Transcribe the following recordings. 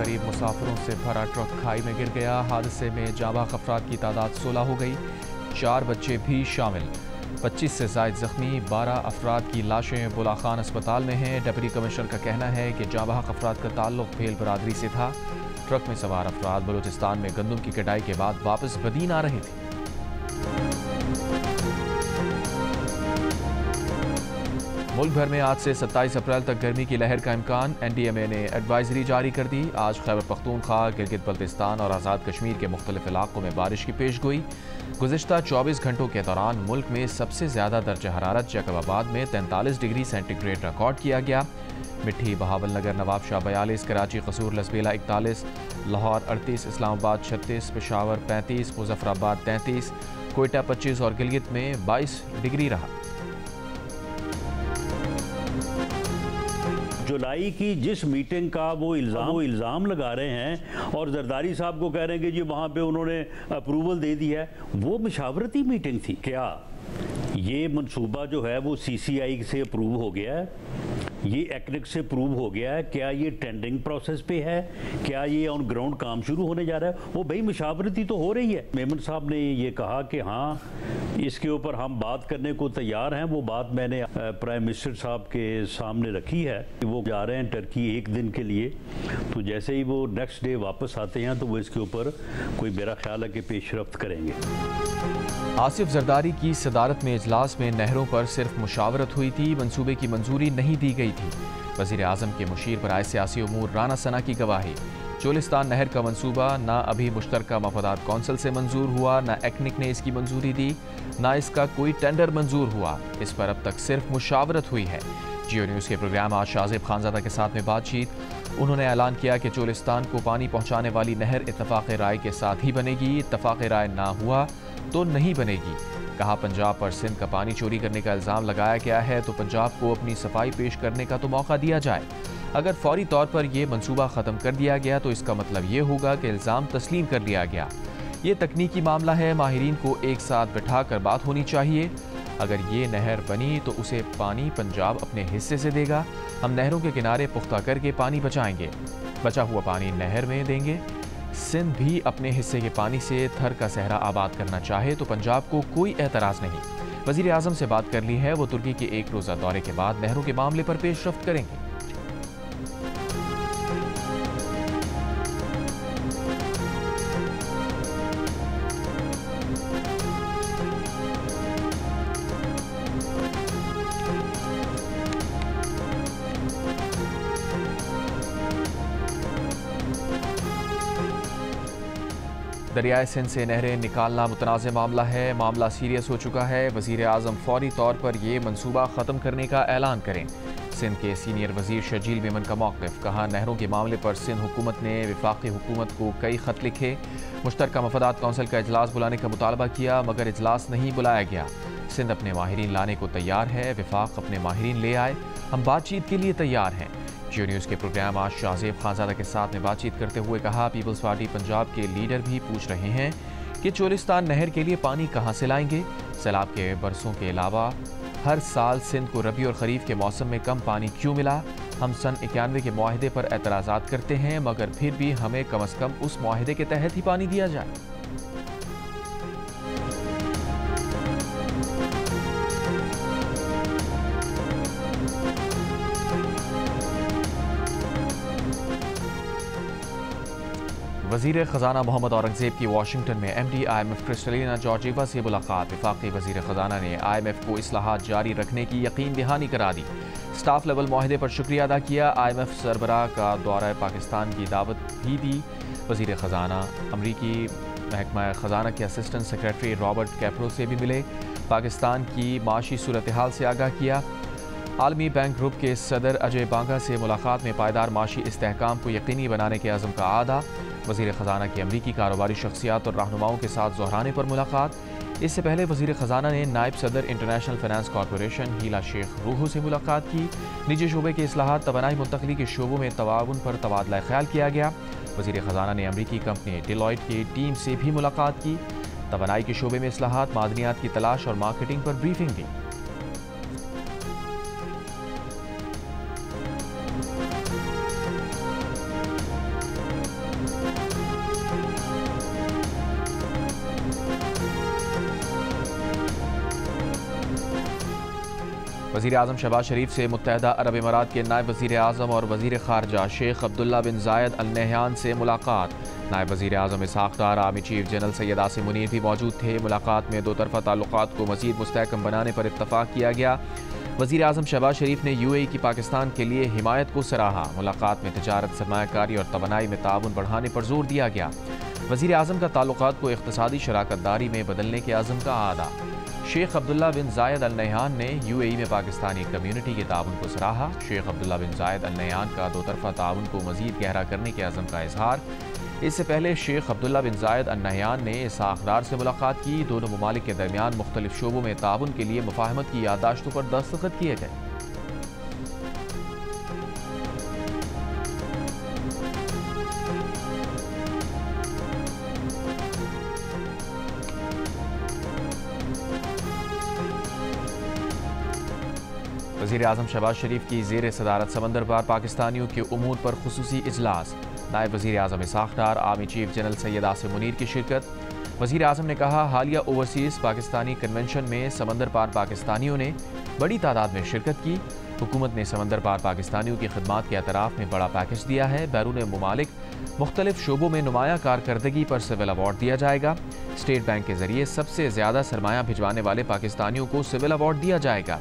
करीब मुसाफिरों से भरा ट्रक खाई में गिर गया। हादसे में जाबाक अफराद की तादाद 16 हो गई, 4 बच्चे भी शामिल। 25 से ज़ायद जख्मी, 12 अफराद की लाशें बुला खान अस्पताल में हैं। डिप्टी कमिश्नर का कहना है कि जाबाक अफराद का ताल्लुक भेल बरादरी से था। ट्रक में सवार अफराद बलूचिस्तान में गंदम की कटाई के बाद वापस बदीन आ रहे थे। मुल्क भर में आज से 27 अप्रैल तक गर्मी की लहर का इम्कान। NDMA ने एडवाइजरी जारी कर दी। आज खैबर पख्तूनख्वा, गिलगित बल्तिस्तान और आज़ाद कश्मीर के मुख्तलिफ इलाकों में बारिश की पेशगोई। गुज़िश्ता 24 घंटों के दौरान मुल्क में सबसे ज़्यादा दर्जा हरारत जैकबाबाद में 43 डिग्री सेंटीग्रेड रिकॉर्ड किया गया। मिट्टी, बहावल नगर, नवाबशाह 42, कराची, कसूर, लसबेला 41, लाहौर 38, इस्लामाबाद 36, पेशावर 35, मुजफ्फराबाद 33, कोयटा 25 और गिलगित में 22 डिग्री रहा। जुलाई की जिस मीटिंग का वो इल्ज़ाम लगा रहे हैं और जरदारी साहब को कह रहे हैं कि जी वहाँ पे उन्होंने अप्रूवल दे दी है, वो मशावरती मीटिंग थी क्या? ये मंसूबा जो है वो CCI से अप्रूव हो गया है, ये एक्निक से अप्रूव हो गया है, क्या ये टेंडरिंग प्रोसेस पे है, क्या ये ऑन ग्राउंड काम शुरू होने जा रहा है? वो भाई मशावरती तो हो रही है। मेमन साहब ने ये कहा कि हाँ इसके ऊपर हम बात करने को तैयार हैं। वो बात मैंने प्राइम मिनिस्टर साहब के सामने रखी है। वो जा रहे हैं टर्की 1 दिन के लिए, तो जैसे ही वो नेक्स्ट डे वापस आते हैं तो वो इसके ऊपर कोई मेरा ख्याल है कि पेशरफ्त करेंगे। आसिफ जरदारी की सदारत में इजलास में नहरों पर सिर्फ मुशावरत हुई थी, मंसूबे की मंजूरी नहीं दी गई थी। वज़ीर आज़म के मुशीर बराए सियासी उमूर राना सना की गवाही। चोलिस्तान नहर का मंसूबा ना अभी मुश्तरका मफादात कौंसिल से मंजूर हुआ, ना एक्निक ने इसकी मंजूरी दी, ना इसका कोई टेंडर मंजूर हुआ। इस पर अब तक सिर्फ मुशावरत हुई है। जियो न्यूज़ के प्रोग्राम आज शाज़िब खानज़ादा के साथ में बातचीत। उन्होंने ऐलान किया कि चोलिस्तान को पानी पहुँचाने वाली नहर इत्तफ़ाक़ राय के साथ ही बनेगी। इत्तफ़ाक़ राय ना हुआ तो नहीं बनेगी। कहा पंजाब पर सिंध का पानी चोरी करने का इल्ज़ाम लगाया गया है तो पंजाब को अपनी सफाई पेश करने का तो मौका दिया जाए। अगर फौरी तौर पर यह मंसूबा ख़त्म कर दिया गया तो इसका मतलब ये होगा कि इल्ज़ाम तस्लीम कर लिया गया। ये तकनीकी मामला है, माहिरीन को एक साथ बिठा कर बात होनी चाहिए। अगर ये नहर बनी तो उसे पानी पंजाब अपने हिस्से से देगा। हम नहरों के किनारे पुख्ता करके पानी बचाएंगे, बचा हुआ पानी नहर में देंगे। सिंध भी अपने हिस्से के पानी से थर का सहरा आबाद करना चाहे तो पंजाब को कोई एतराज़ नहीं। वज़ीर आज़म से बात कर ली है, वो तुर्की के 1 रोज़ा दौरे के बाद नहरों के मामले पर पेशरफ्त करेंगे। दरियाए सिंध से नहरें निकालना मुतनाज़ मामला है। मामला सीरियस हो चुका है। वज़ीर आज़म फौरी तौर पर यह मनसूबा ख़त्म करने का ऐलान करें। सिंध के सीनियर वज़ीर शजील मेमन का मौक़िफ़। कहा नहरों के मामले पर सिंध हुकूमत ने वफाक़ी हुकूमत को कई ख़त लिखे। मुश्तरका मफादात कौंसिल का इजलास बुलाने का मुतालबा किया मगर इजलास नहीं बुलाया गया। सिंध अपने माहिरीन लाने को तैयार है, वफाक अपने माहिरीन ले आए, हम बातचीत के लिए तैयार हैं। जियो न्यूज़ के प्रोग्राम आज शाज़िब खानज़ादा के साथ में बातचीत करते हुए कहा पीपल्स पार्टी पंजाब के लीडर भी पूछ रहे हैं कि चोलिस्तान नहर के लिए पानी कहाँ से लाएंगे। सैलाब के बरसों के अलावा हर साल सिंध को रबी और खरीफ के मौसम में कम पानी क्यों मिला। हम सन 91 के मुआहदे पर एतराज़ात करते हैं मगर फिर भी हमें कम अज़ कम उस मुआहदे के तहत ही पानी दिया जाए। वज़ीर ख़जाना मोहम्मद औरंगज़ेब की वाशिंगटन में MD IMF क्रिस्टलिना जॉर्जिवा से मुलाकात। वफाक़ी वज़ीर ख़जाना ने IMF को इस्लाहात जारी रखने की यकीन दहानी करा दी। स्टाफ लेवल मुआहदे पर शुक्रिया अदा किया। IMF सरबराह का दौरा पाकिस्तान की दावत भी दी। वज़ीर ख़जाना अमरीकी महकमा ख़जाना के असिस्टेंट सेक्रेटरी रॉबर्ट कैपरो से भी मिले। पाकिस्तान की माशी सूरत हाल से आगाह किया। आलमी बैंक ग्रुप के सदर अजय बांगा से मुलाकात में पायदार माशी इस्तेहकाम को यकीनी बनाने के अज़म का आदा। वज़ीर ख़जाना की अमरीकी कारोबारी शख्सियात और रहनुमाओं के साथ दोहराने पर मुलाकात। इससे पहले वज़ीर ख़जाना ने नायब सदर इंटरनेशनल फाइनेंस कॉरपोरेशन हीला शेख रूहो से मुलाकात की। निजी शोबे के इस्लाहात, तवानाई मुंतकली के शोबों में तवाउन पर तबादला ख्याल किया गया। वज़ीर ख़जाना ने अमरीकी कंपनी डिलॉयट की टीम से भी मुलाकात की। तवानाई के शोबे में इस्लाहात, मादनियात की तलाश और मार्केटिंग पर ब्रीफिंग दी। वज़ीर आज़म शहबाज शरीफ से मुत्तहदा अरब इमारात के नायब वज़ीर आज़म और वज़ीर ख़ारजा Sheikh Abdullah bin Zayed Al Nahyan से मुलाकात। नायब वज़ीर आज़म Ishaq Dar, army chief general Syed Asim Munir भी मौजूद थे। मुलाकात में दो तरफ़ा ताल्लुक़ात को मज़ीद मुस्तहकम बनाने पर इत्तफ़ाक़ किया गया। वज़ीर आज़म शहबाज शरीफ ने UAE की पाकिस्तान के लिए हिमायत को सराहा। मुलाकात में तिजारत, सरमायाकारी और तवानाई में ताउन बढ़ाने पर जोर दिया गया। वज़ीर आज़म का ताल्लुक़ात को इक़्तिसादी शराकतदारी में बदलने के अज़्म का आदा। Sheikh Abdullah bin Zayed Al Nahyan ने UAE में पाकिस्तानी कम्यूनिटी के ताउन को सराहा। Sheikh Abdullah bin Zayed Al Nahyan का दो तरफ़ा ताउन को मज़ीद गहरा करने के अज़्म का इजहार। इससे पहले Sheikh Abdullah bin Zayed Al Nahyan ने इसहाक़ डार से मुलाकात की। दोनों ममालिक के दरमियान मुख्तलिफ शोबों में ताउन के लिए मुफाहमत की याददाश्तों पर दस्तखत किए गए। वज़ीर आज़म शहबाज शरीफ की ज़ेर सदारत समंदर पार पाकिस्तानियों के उमूर पर खुसूसी इजलास। नायब वज़ीर आज़म Ishaq Dar, army chief general Syed Asim Munir की शिरकत। वज़ीर आज़म ने कहा, हालिया ओवरसीज़ पाकिस्तानी कन्वेंशन में समंदर पार पाकिस्तानियों ने बड़ी तादाद में शिरकत की। हुकूमत ने समंदर पार पाकिस्तानियों की खिदमात के एतराफ़ में बड़ा पैकेज दिया है। बैरून मुमालिक मुख्तलिफ शोबों में नुमाया कारकर्दगी पर सिविल अवार्ड दिया जाएगा। स्टेट बैंक के जरिए सबसे ज़्यादा सरमाया भिजवाने वाले पाकिस्तानियों को सिविल अवार्ड दिया जाएगा।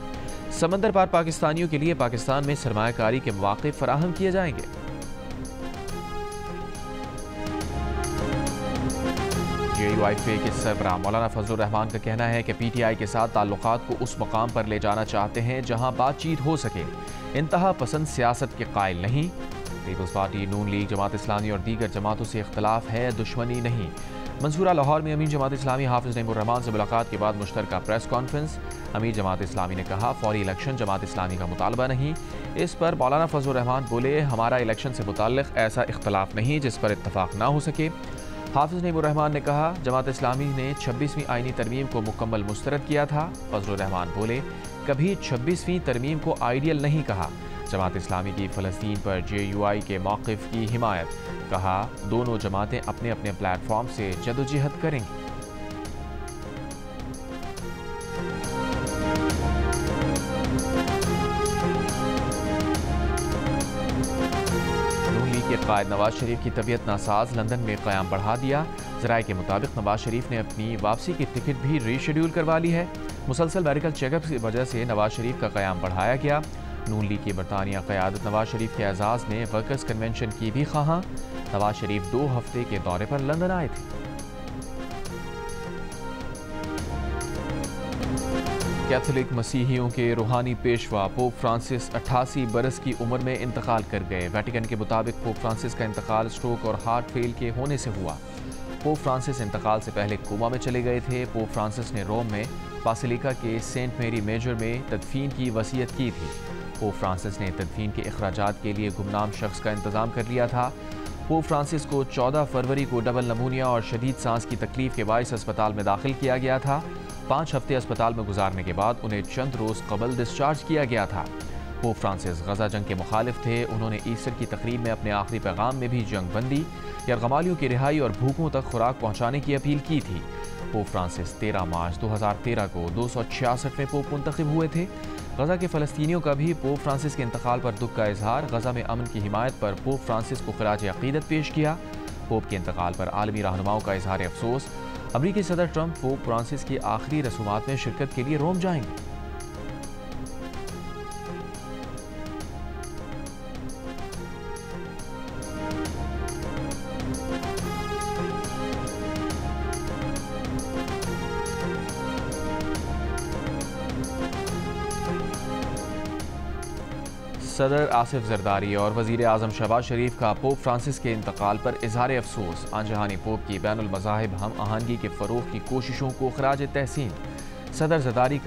समंदर पार पाकिस्तानियों के लिए पाकिस्तान में सरमायाकारी के मौके फराहम किए जाएंगे। JUIFA के सरबराह मौलाना फजलुर रहमान का कहना है कि PTI के साथ ताल्लुकात को उस मकाम पर ले जाना चाहते हैं जहां बातचीत हो सके। इंतहा पसंद सियासत के कायल नहीं। पीपल्स पार्टी, नून लीग, जमात इस्लामी और दीगर जमातों से इख्तलाफ है, दुश्मनी नहीं। मंसूरा लाहौर में अमीर जमात इस्लामी हाफिज नईमुर रहमान से मुलाकात के बाद मुश्तरका प्रेस कॉन्फ्रेंस। अमीर जमात इस्लामी ने कहा, फौरी इलेक्शन जमात इस्लामी का मुतालबा नहीं। इस पर मौलाना फजलुर रहमान बोले, हमारा इलेक्शन से मुताल्लिक़ ऐसा इख्तलाफ नहीं जिस पर इत्तफाक ना हो सके। हाफिज नईमुर रहमान ने कहा, जमात इस्लामी ने 26वीं आईनी तरमीम को मुकम्मल मुस्तरद किया था। फजलुर रहमान बोले, कभी 26वीं तरमीम को आइडियल नहीं कहा। जमात इस्लामी की फ़लस्तीन पर JUI के मौक़िफ़ की हिमायत। कहा, दोनों जमातें अपने अपने प्लेटफॉर्म से जदोजहद करेंगी। नून लीग के कायद नवाज शरीफ की तबीयत नासाज, लंदन में क़याम बढ़ा दिया। ज़राए के मुताबिक नवाज शरीफ ने अपनी वापसी की टिकट भी रीशेड्यूल करवा ली है। मुसलसल मेडिकल चेकअप की वजह से नवाज शरीफ का क़याम बढ़ाया गया। नून लीग की बरतानिया क़यादत नवाज शरीफ के एजाज़ में वर्कर्स कन्वेंशन की भी ख़्वाहां। नवाज शरीफ 2 हफ्ते के दौरे पर लंदन आए थे। कैथोलिक मसीहियों के रूहानी पेशवा पोप फ्रांसिस 88 बरस की उम्र में इंतकाल कर गए। वेटिकन के मुताबिक पोप फ्रांसिस का इंतकाल स्ट्रोक और हार्ट फेल के होने से हुआ। पोप फ्रांसिस इंतकाल से पहले कोमा में चले गए थे। पोप फ्रांसिस ने रोम में बासिलिका के सेंट मेरी मेजर में तदफीन की वसीयत की थी। पोप फ्रांसिस ने तदफीन के अखराजात के लिए गुमनाम शख्स का इंतज़ाम कर लिया था। पोप फ्रांसिस को 14 फरवरी को डबल नमूनिया और शदीद सांस की तकलीफ के बाइस अस्पताल में दाखिल किया गया था। 5 हफ्ते अस्पताल में गुजारने के बाद उन्हें चंद रोज़ कबल डिस्चार्ज किया गया था। पोप फ्रांसिस गजा जंग के मुखालिफ थे। उन्होंने ईस्टर की तकरीब में अपने आखिरी पैगाम में भी जंग बंदी, यरगमालियों की रिहाई और भूखों तक खुराक पहुँचाने की अपील की थी। पोप फ्रांसिस 13 मार्च 2013 को 266वें पोप मुंतखब हुए थे। गजा के फ़लस्तीनियों का भी पोप फ्रांसिस के इंतकाल पर दुख का इजहार। गजा में अमन की हिमायत पर पोप फ्रांसिस को खिराज अक़ीदत पेश किया। पोप के इंतकाल पर आलमी रहनुमाओं का इजहार अफसोस। अमरीकी सदर ट्रंप पोप फ्रांसिस की आखिरी रसूमात में शिरकत के लिए रोम जाएंगे। सदर आसिफ जरदारी और वज़ीर आज़म शहबाज शरीफ का पोप फ्रांसिस के इंतकाल पर इजहार अफसोस। आनजहानी पोप की बैनुल मज़ाहिब हम आहंगी के फ़रोग़ की कोशिशों को खराज तहसीन। सदर जरदारी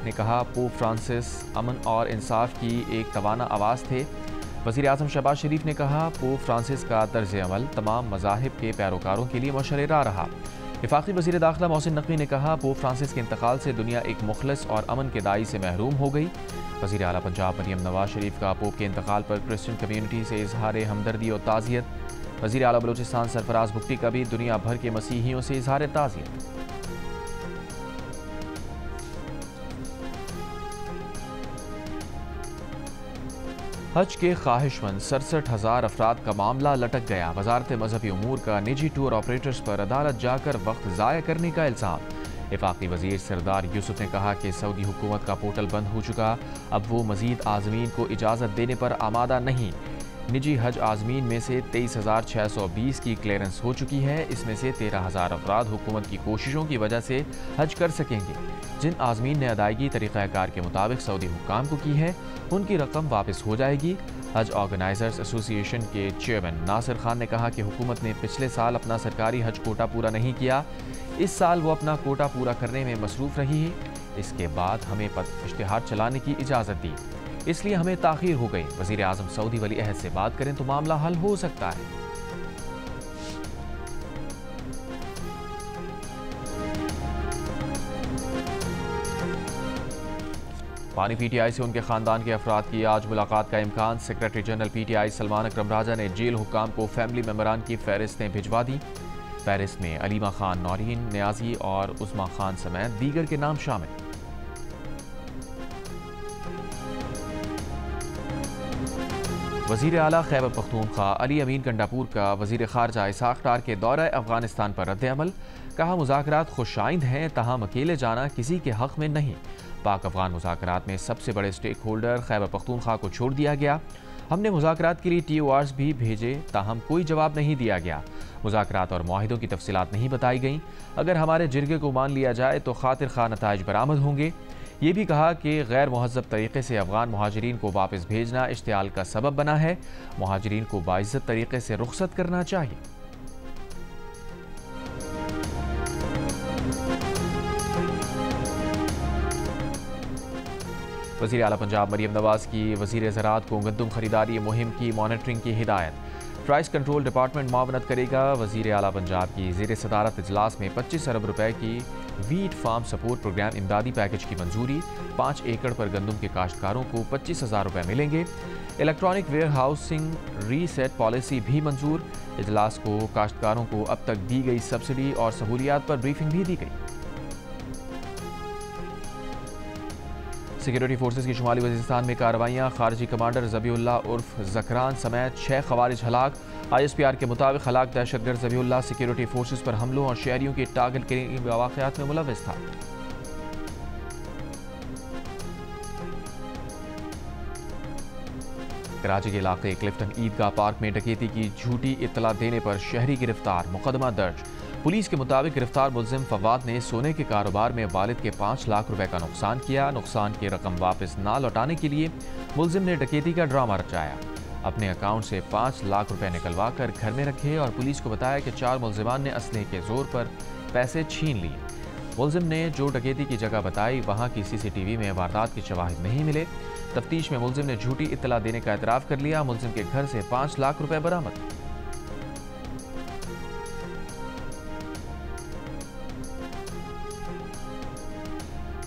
ने कहा, पोप फ्रांसिस अमन और इंसाफ की एक तवाना आवाज़ थे। वज़ीर आज़म शहबाज शरीफ ने कहा, पोप फ्रांसिस का तर्ज अमल तमाम मज़ाहिब के पैरोकारों के लिए मुशर्रर रहा। वफाकी वज़ीर दाखिला मोहसिन नकवी ने कहा, पोप फ्रांसिस के इंतकाल से दुनिया एक मुखलिस और अमन के दाई से महरूम हो गई। वज़ीर आला पंजाब मरियम नवाज शरीफ का पोप के इंतकाल पर क्रिश्चियन कम्यूनिटी से इजहार हमदर्दी और ताज़ियत। वज़ीर आला बलूचिस्तान सरफराज भुट्टी का भी दुनिया भर के मसीहियों से इजहार ताज़ियत। हज के ख्वाहिशमंद 67,000 अफराद का मामला लटक गया। वजारत मजहबी उमूर का निजी टूर ऑपरेटर्स पर अदालत जाकर वक्त ज़ाया करने का इल्ज़ाम। वफाकी वजीर सरदार यूसुफ ने कहा कि सऊदी हुकूमत का पोर्टल बंद हो चुका, अब वो मजीद आज़मीन को इजाज़त देने पर आमादा नहीं। निजी हज आज़मीन में से 23,620 की क्लियरेंस हो चुकी है। इसमें से 13,000 अफराद हुकूमत की कोशिशों की वजह से हज कर सकेंगे। जिन आज़मीन ने अदायगी तरीक़ाकार के मुताबिक सऊदी हुक्काम को की है, उनकी रकम वापस हो जाएगी। हज ऑर्गेनाइजर्स एसोसिएशन के चेयरमैन नासिर खान ने कहा कि हुकूमत ने पिछले साल अपना सरकारी हज कोटा पूरा नहीं किया, इस साल वो अपना कोटा पूरा करने में मसरूफ़ रही है। इसके बाद हमें इश्तिहार चलाने की इजाज़त दी, इसलिए हमें ताख़ीर हो गई। वज़ीर आज़म सऊदी वली अहद से बात करें तो मामला हल हो सकता है। पानी पीटीआई से उनके खानदान के अफराद की आज मुलाकात का इम्कान। सेक्रेटरी जनरल पीटीआई सलमान अकरम राजा ने जेल हुक्काम को फैमिली मेंबरान की फहरिस्तें भिजवा दी। फहरिस्त में अलीमा खान, नौरीन, न्याजी और उस्मा खान समेत दीगर के नाम शामिल। वज़ीर आला खैबर पख्तूनख्वा अली अमीन गंडापुर का वज़ीर ख़ारजा इसाक डार के दौरा अफ़गानिस्तान पर रद्द-ए-अमल। कहा, मुज़ाकरात खुशाइंद हैं, तहम अकेले जाना किसी के हक़ में नहीं। पाक अफ़गान मुज़ाकरात में सबसे बड़े स्टेक होल्डर खैबर पख्तूनख्वा को छोड़ दिया गया। हमने मुज़ाकरात के लिए TORs भी भेजे, ताहम कोई जवाब नहीं दिया गया। मुज़ाकरात और मुआहिदों की तफसीलात नहीं बताई गईं। अगर हमारे जिरगे को मान लिया जाए तो खातिर खा नताइज बरामद होंगे। ये भी कहा कि गैर मुहज़्ज़ब तरीक़े से अफ़गान मुहाजिरीन को वापस भेजना इश्तियाल का सबब बना है। मुहाजिरीन को बाइज़्ज़त तरीक़े से रुख़सत करना चाहिए। वज़ीर आला पंजाब मरियम नवाज़ की वज़ीर ज़राअत को गंदम खरीदारी मुहिम की मॉनिटरिंग की हिदायत। प्राइस कंट्रोल डिपार्टमेंट मावनत करेगा। वज़ीर आला पंजाब की ज़ेर सदारत इजलास में 25 अरब रुपए की वीट फार्म सपोर्ट प्रोग्राम इमदादी पैकेज की मंजूरी। 5 एकड़ पर गंदम के काश्तकारों को 25,000 रुपए मिलेंगे। Electronic warehousing receipt policy भी मंजूर। इजलास को काश्तकारों को अब तक दी गई सब्सिडी और सहूलियात पर ब्रीफिंग भी दी गई। सिक्योरिटी फोर्सेज की शुमाली वज़ीरिस्तान में कार्रवाइयाँ। खारजी कमांडर ज़बीउल्लाह उर्फ ज़करान समेत 6 ख़वारिज हलाक। ISPR के मुताबिक हलाक दहशतगर्द ज़बीउल्लाह सिक्योरिटी फोर्सेज पर हमलों और शहरियों की टारगेट के वाक़यात में मुलव्वस था। कराची के इलाके क्लिफ्टन ईदगाह पार्क में डकैती की झूठी इत्तला देने पर शहरी गिरफ्तार, मुकदमा दर्ज। पुलिस के मुताबिक गिरफ्तार मुल्जिम फवाद ने सोने के कारोबार में वालिद के 5 लाख रुपए का नुकसान किया। नुकसान की रकम वापस ना लौटाने के लिए मुल्जिम ने डकैती का ड्रामा रचाया। अपने अकाउंट से 5 लाख रुपए निकलवा कर घर में रखे और पुलिस को बताया कि 4 मुल्जिमान ने असलहे के जोर पर पैसे छीन लिए। मुल्जिम ने जो डकैती की जगह बताई, वहाँ की CCTV में वारदात के शवाहिद नहीं मिले। तफ्तीश में मुल्जिम ने झूठी इत्तला देने का एतराफ़ कर लिया। मुल्जिम के घर से 5 लाख रुपए बरामद।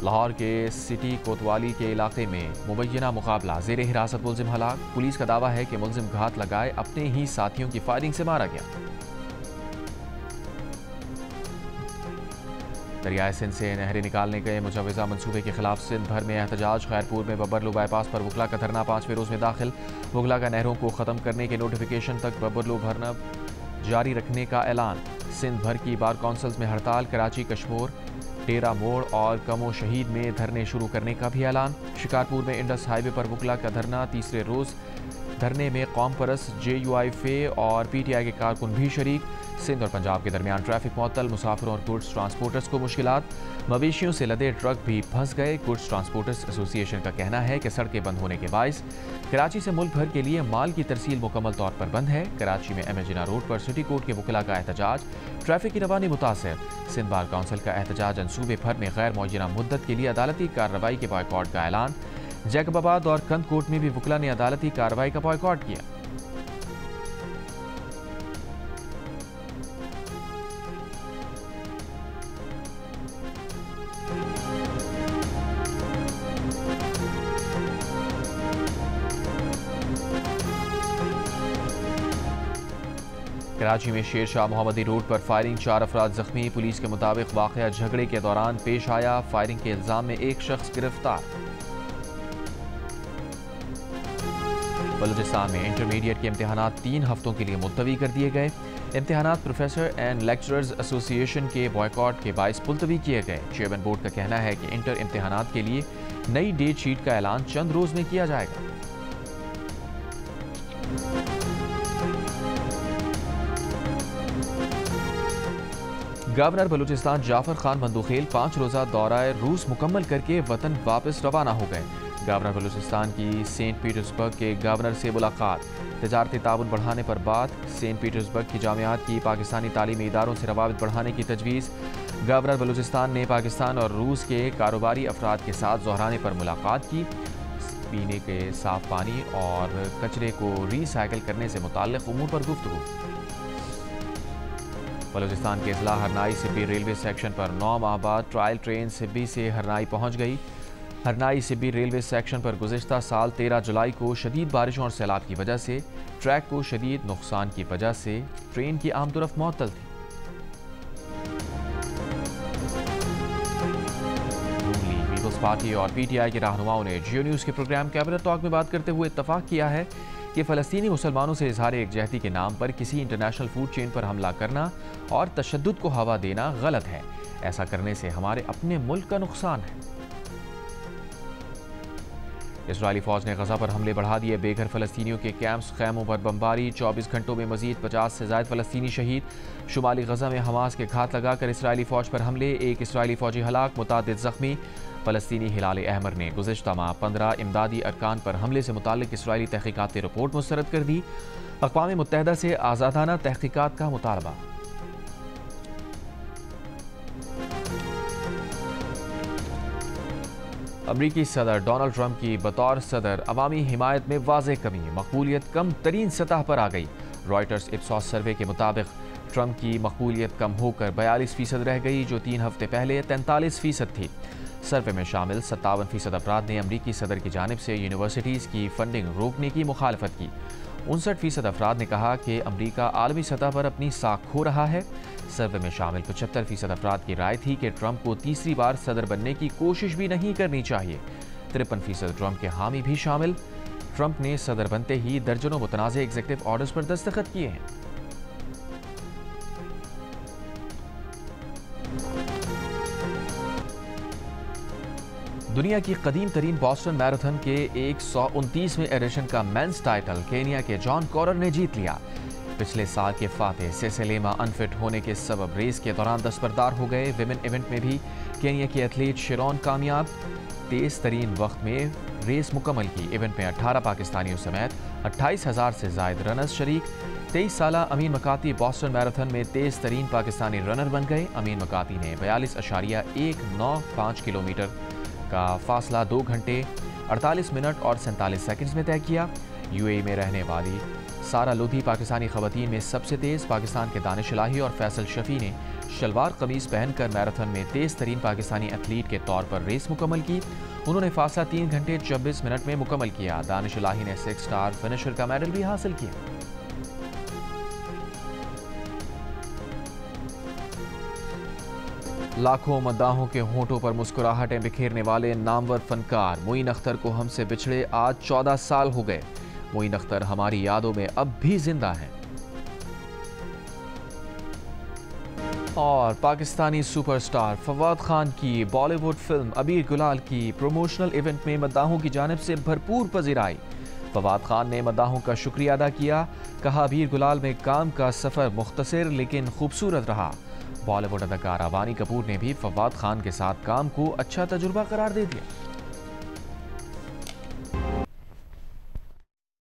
लाहौर के सिटी कोतवाली के इलाके में मुबैना मुकाबला, ज़ेर हिरासत मुल्जिम हलाक। पुलिस का दावा है कि मुल्जिम घात लगाए अपने ही साथियों की फायरिंग से मारा गया। दरियाए सिंध से नहरें निकालने गए मुजवज़ा मनसूबे के खिलाफ सिंध भर में एहतजाज। खैरपुर में बब्बरलू बाईपास पर वकला का धरना 5वें रोज़ में दाखिल। वकला का नहरों को ख़त्म करने के नोटिफिकेशन तक बब्बरलू भरना जारी रखने का ऐलान। सिंध भर की बार काउंसिल्स में हड़ताल। कराची, कश्मोर, डेरा मोड़ और कमो शहीद में धरने शुरू करने का भी ऐलान। शिकारपुर में इंडस हाईवे पर वकला का धरना 3रे रोज़। धरने में कौम परस, JUI फे और PTI के कारकुन भी शरीक। सिंध और पंजाब के दरमियान ट्रैफिक मुअत्तल। मुसाफिरों और गुड्स ट्रांसपोर्टर्स को मुश्किलात। मवेशियों से लदे ट्रक भी फंस गए। गुड्स ट्रांसपोर्टर्स एसोसिएशन का कहना है कि सड़कें बंद होने के बायस कराची से मुल्क भर के लिए माल की तरसील मुकम्मल तौर पर बंद है। कराची में एमजिना रोड पर सिटी कोर्ट के वकला का एहतजाज। ट्रैफिक की रवानी मुतासर। सिंध बार काउंसिल का एहतजाज। सूबे भर में गैर मुअय्यना मुद्दत के लिए अदालती कार्रवाई के बॉयकॉट का ऐलान। जैकबाबाद और कंद कोर्ट में भी वकला ने अदालती कार्रवाई का बॉयकॉट किया। कराची में शेर शाह मोहम्मदी रोड पर फायरिंग, 4 अफराद जख्मी। पुलिस के मुताबिक वाक़या झगड़े के दौरान पेश आया। फायरिंग के इल्जाम में एक शख्स गिरफ्तार। बलूचिस्तान में इंटरमीडिएट के इम्तिहानात 3 हफ्तों के लिए मुलतवी कर दिए गए। इम्तिहानात प्रोफेसर एंड लेक्चरर्स एसोसिएशन के बॉयकॉट के बायस मुलतवी किए गए। चेयरमैन बोर्ड का कहना है कि इंटर इम्तिहानात के लिए नई डेट शीट का ऐलान चंद रोज में किया जाएगा। गवर्नर बलूचिस्तान जाफर खान बंदूखेल 5 रोज़ा दौरा रूस मुकम्मल करके वतन वापस रवाना हो गए। गवर्नर बलूचिस्तान की सेंट पीटर्सबर्ग के गवर्नर से मुलाकात, तजारती ताउन बढ़ाने पर बात, सेंट पीटर्सबर्ग की जामियात की पाकिस्तानी तालीमी इदारों से रवाबित बढ़ाने की तजवीज़। गवर्नर बलूचिस्तान ने पाकिस्तान और रूस के कारोबारी अफराद के साथ दोहराने पर मुलाकात की। पीने के साफ पानी और कचरे को रिसाइकिल करने से मुताल्लिक़ उमूर पर गुफ्तगू। बलूचिस्तान के ज़िला हरनाई सिब्बी रेलवे सेक्शन पर 9 माह बाद ट्रायल ट्रेन सिब्बी से हरनाई पहुंच गई। हरनाई सिब्बी रेलवे सेक्शन पर गुज़िश्ता साल 13 जुलाई को शदीद बारिशों और सैलाब की वजह से ट्रैक को शदीद नुकसान की वजह से ट्रेन की आमदोरफ्त मुअत्तल थी। पीपल्स पार्टी और PTI के रहनुमाओं ने जियो न्यूज़ के प्रोग्राम कैबिनेट टॉक में बात करते हुए इत्तफाक किया है कि फ़लस्तीनी मुसलमानों से इजहार एकजहती के नाम पर किसी इंटरनेशनल फूड चेन पर हमला करना और तशद्दुद को हवा देना गलत है। ऐसा करने से हमारे अपने मुल्क का नुकसान है। इजरायली फौज ने गजा पर हमले बढ़ा दिए। बेघर फ़लस्तीनियों के कैंप्स खैमों पर बमबारी। 24 घंटों में मजीद 50 से ज़ायद फ़लस्तीनी शहीद। शुमाली गजा में हमास के घात लगाकर इसराइली फौज पर हमले, एक इसराइली फौजी हलाक, मुतादिद ज़ख्मी। फ़लस्तीनी हिलाल अहमर ने गुज़िश्ता माह 15 इमदादी अरकान पर हमले से मुताल्लिक़ इसराइली तहक़ीक़ाती रिपोर्ट मुस्तरद कर दी। अक़वाम मुत्तहिदा से आज़ादाना तहक़ीक़ात का मुतालबा। अमरीकी सदर डोनाल्ड ट्रंप की बतौर सदर अवामी हिमायत में वाज़ेह कमी, मकबूलियत कम तरीन सतह पर आ गई। रॉयटर्स इप्सॉस सर्वे के मुताबिक ट्रंप की मकबूलियत कम होकर 42% रह गई, जो 3 हफ्ते पहले 43% थी। सर्वे में शामिल 57% अफराद ने अमरीकी सदर की जानिब से यूनिवर्सिटीज़ की फंडिंग रोकने की मुखालफत की। 59% अफराद ने कहा कि अमरीका आलमी सतह पर अपनी साख खो रहा है। सर्वे में शामिल 75% अफराद की राय थी कि ट्रंप को तीसरी बार सदर बनने की कोशिश भी नहीं करनी चाहिए। 53% ट्रंप के हामी भी शामिल। ट्रंप ने सदर बनते ही दर्जनों मुतनाज़ एग्जीक्यूटिव ऑर्डर्स पर दस्तखत किए हैं। दुनिया की कदीम तरीन बॉस्टन मैराथन के 129वें एडिशन का मेंस टाइटल केनिया के जॉन कॉरर ने जीत लिया। पिछले साल के फातेह सेसेलेमा अनफिट होने के सबब रेस के दौरान दस्तबरदार हो गए। विमेन इवेंट में भी केनिया की एथलीट शिरोन कामयाब, तेज तरीन वक्त में रेस मुकम्मल की। इवेंट में 18 पाकिस्तानियों समेत 28,000 से जायद रनर्स शरीक। 23 साला अमीन मकाती बॉस्टन मैराथन में तेज तरीन पाकिस्तानी रनर बन गए। अमीन मकाती ने 42.195 किलोमीटर का फासला 2 घंटे 48 मिनट और 47 सेकंड्स में तय किया। यूएई में रहने वाली सारा लोधी पाकिस्तानी खवातीन में सबसे तेज़। पाकिस्तान के दानिश इलाही और फैसल शफी ने शलवार कमीज पहनकर मैराथन में तेज़ तरीन पाकिस्तानी एथलीट के तौर पर रेस मुकम्मल की। उन्होंने फासला 3 घंटे 26 मिनट में मुकम्मल किया। दानिश इलाही ने 6 स्टार फिनिशर का मेडल भी हासिल किया। लाखों मद्दाहों के होंठों पर मुस्कुराहटें बिखेरने वाले नामवर फनकार मोइन अख्तर को हमसे बिछड़े आज 14 साल हो गए। मोइन अख्तर हमारी यादों में अब भी जिंदा हैं। और पाकिस्तानी सुपरस्टार फवाद खान की बॉलीवुड फिल्म अबीर गुलाल की प्रोमोशनल इवेंट में मद्दाहों की जानिब से भरपूर पज़ीराई। फवाद खान ने मद्दाहों का शुक्रिया अदा किया। कहा, अबीर गुलाल में काम का सफ़र मुख्तसर लेकिन खूबसूरत रहा। बॉलीवुड अदाकारा वानी कपूर ने भी फवाद खान के साथ काम को अच्छा तजुर्बा करार दे दिया।